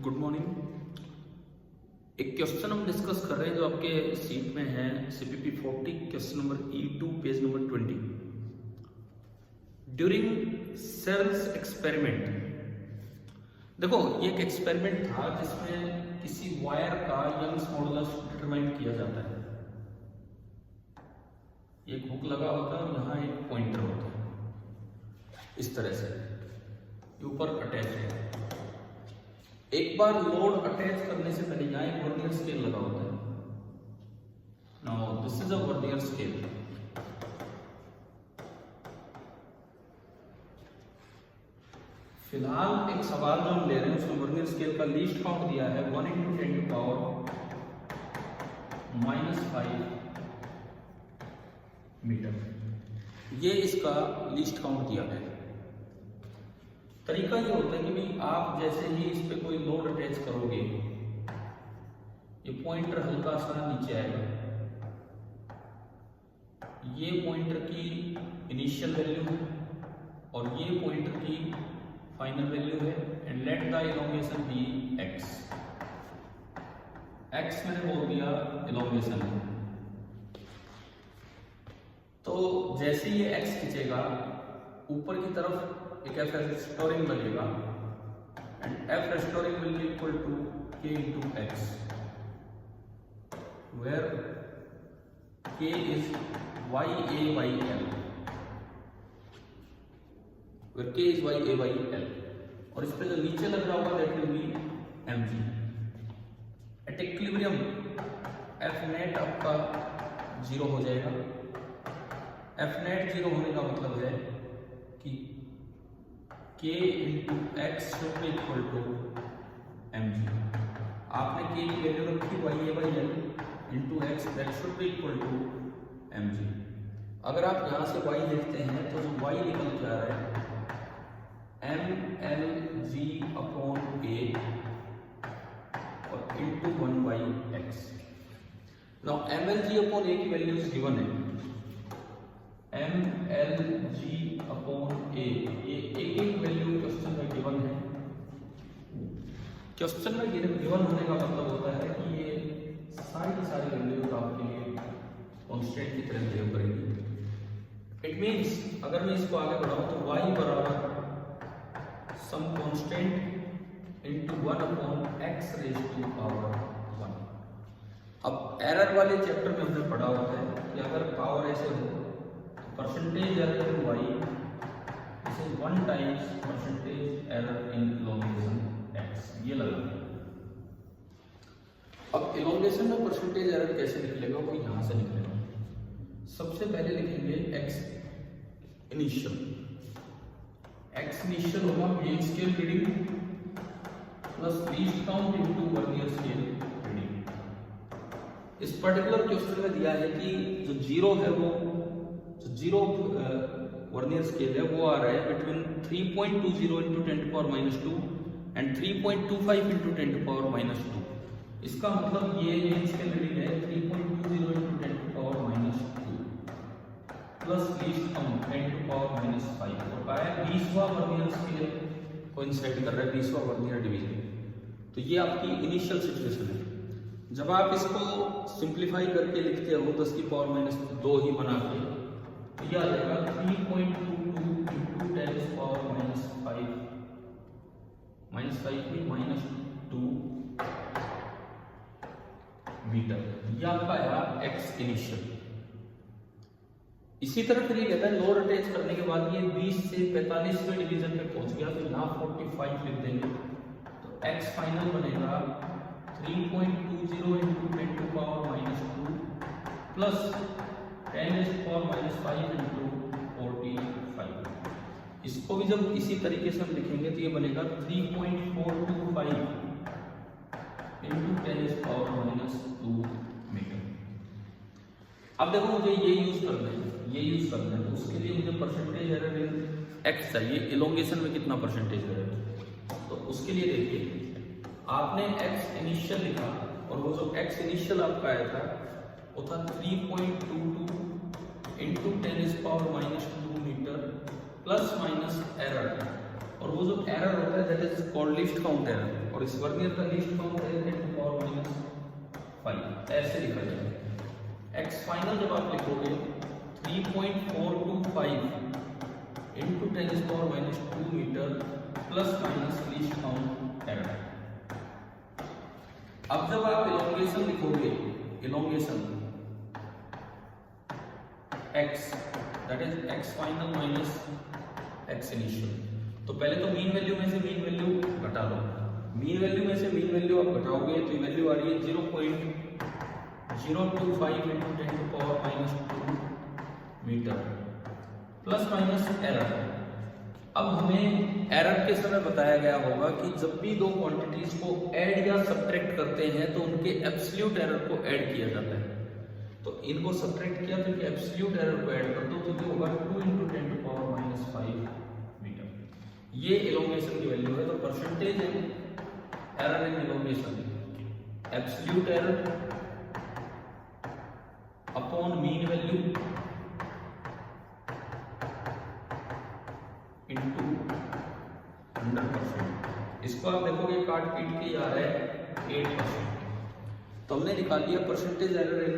Good morning. एक question हम discuss कर रहे हैं जो आपके सीट में है CPP 40 question number E2 page number 20। During Searle's experiment, देखो ये एक एक्सपेरिमेंट था जिसमें किसी वायर का यंग्स मॉडुलस डिटरमाइन किया जाता है। ये हुक लगा होता है और यहाँ एक पॉइंटर होता है, इस तरह से ऊपर अटैच है। एक बार लोड अटैच करने से पहले यहाँ एक वर्नियर स्केल लगा होता है। Now this is a vernier scale. फिलहाल एक सवाल जो हम ले रहे हैं उसमें वर्नियर स्केल का लीस्ट काउंट दिया है 1 × 10⁻⁻5 मीटर। ये इसका लीस्ट काउंट दिया है। तरीका ये होता है कि भाई आप जैसे ही इस पे कोई लोड अटैच करोगे, ये पॉइंटर हल्का सा नीचे आएगा। ये पॉइंटर की इनिशियल वैल्यू है और ये पॉइंटर की फाइनल वैल्यू है। And let the elongation be x। x मैंने बोल दिया इलोंगेशन है। तो जैसे ये x खींचेगा ऊपर की तरफ एक F restoring लगेगा and F restoring will be equal to K into X, where K is YA by L, where K is YA by L। और इस पे जो नीचे लग रहा होगा that will be mg। At equilibrium F net आपका 0 हो जाएगा। F net 0 होने का मतलब है कि K into X should be equal to mg। आपने K की वैल्यू रखी YA by L into X, that should be equal to mg। अगर आप यहाँ से Y देखते हैं तो जो Y निकल के आ रहा है mLg upon A और into 1 by X। Now mLg upon A की वैल्यू गिवन है mLg upon A। ये एक वैल्यू क्वेश्चन में गिवन है। क्वेश्चन में गिवन होने का मतलब होता है कि ये सारी वैल्यूज आपके लिए कांस्टेंट की तरह बिहेव करेगी। इट मींस अगर मैं इसको आगे बढ़ाऊं तो y बराबर some constant into 1 upon x raise to power 1। अब एरर वाले चैप्टर में हमने पढ़ा होता है कि अगर पावर ऐसे हो percentage error in y this is 1 times percentage error in elongation x। ये लगा। अब इलोंगेशन में परसेंटेज एरर कैसे निकलेगा, वो यहां से निकलेगा। सबसे पहले लिखेंगे x इनिशियल। x इनिशियल होगा main scale reading plus least count into vernier scale reading. इस पर्टिकुलर क्वेश्चन में दिया है कि जो जीरो है वो जीरो वर्नियर स्केल है वो आ रहा है बिटवीन 3.20 into 10⁻⁻2 एंड 3.25 into 10⁻⁻2। इसका मतलब ये मेन स्केल रीडिंग है 3.20 into 10⁻⁻2 प्लस लीस्ट काउंट 10⁻⁻5 और आया 20वां वर्नियर स्केल कोइंसाइड कर रहा है 20वां वर्नियर डिवीजन। तो ये आपकी इनिशियल सिचुएशन है। जब आप इसको सिंप्लीफाई करके लिखते हो 10⁻⁻2 ही बना के तो यह आ जाएगा 3.22 into 10⁻⁻5 -2 मीटर। यह आपका आया x इनिशियल। इसी तरह फिर ये कहता है लोड अटैच करने के बाद ये 20 से 45वें डिवीजन पे पहुंच गया तो यहाँ 45 लिख देंगे तो x फाइनल बनेगा 3.20 into 10⁻⁻2 प्लस 10⁻⁻5 into 45। इसको भी जब इसी तरीके से हम लिखेंगे तो ये बनेगा 3.425 into 10⁻⁻2 मीटर। अब देखो मुझे ये यूज करना है तो उसके लिए मुझे परसेंटेज एरर इन x चाहिए। इलोंगेशन में कितना परसेंटेज एरर है तो उसके लिए देखिए आपने x इनिशियल लिखा और वो जो x इनिशियल आपका आया था वो था 3.22 into 10⁻⁻2 metre plus minus error. और वो जो एरर होता है that is called least count error. और इस वर्नियर का लीस्ट काउंट है 10⁻⁵ ऐसे लिखा जाएगा। एक्स फाइनल जब आप लिखोगे 3.425 into 10⁻² metre plus minus least count error. अब जब आप इलोंगेशन लिखोगे, elongation x that is x final minus x initial, तो पहले तो मीन वैल्यू में से मीन वैल्यू घटा लो। मीन वैल्यू में से मीन वैल्यू आप घटाओगे तो ये वैल्यू आ रही है 0.025 into 10⁻² metre plus minus error. अब हमें एरर के समय बताया गया होगा कि जब भी दो क्वांटिटीज को ऐड या सब्ट्रैक्ट करते हैं तो उनके एब्सोल्यूट एरर को ऐड किया जाता है। तो इनको सब्ट्रैक्ट किया तो इनके एब्सोल्यूट एरर को ऐड कर दो तो ये होगा 2 इंटू 10⁻⁵ मीटर। ये इलोंगेशन की वैल्यू है। तो percentage error in elongation absolute error upon mean value into 100%। इसको आप देखोगे काट पीट के आ रहा है 8%। तो हमने निकाल लिया परसेंटेज एरर इन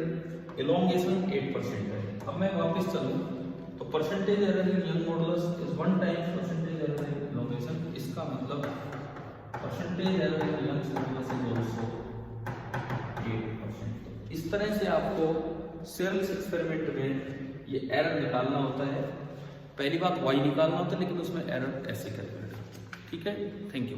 इलोंगेशन 8% है। अब मैं वापस चलूं तो percentage error in young modulus is 1 times percentage error in elongation. इसका मतलब percentage error in young modulus is also 8%। इस तरह से आपको सेल्स एक्सपेरिमेंट में ये एरर निकालना होता है। पहली बात y निकालना होता है, लेकिन उसमें एरर ऐसे कैलकुलेट। ठीक है, थैंक यू।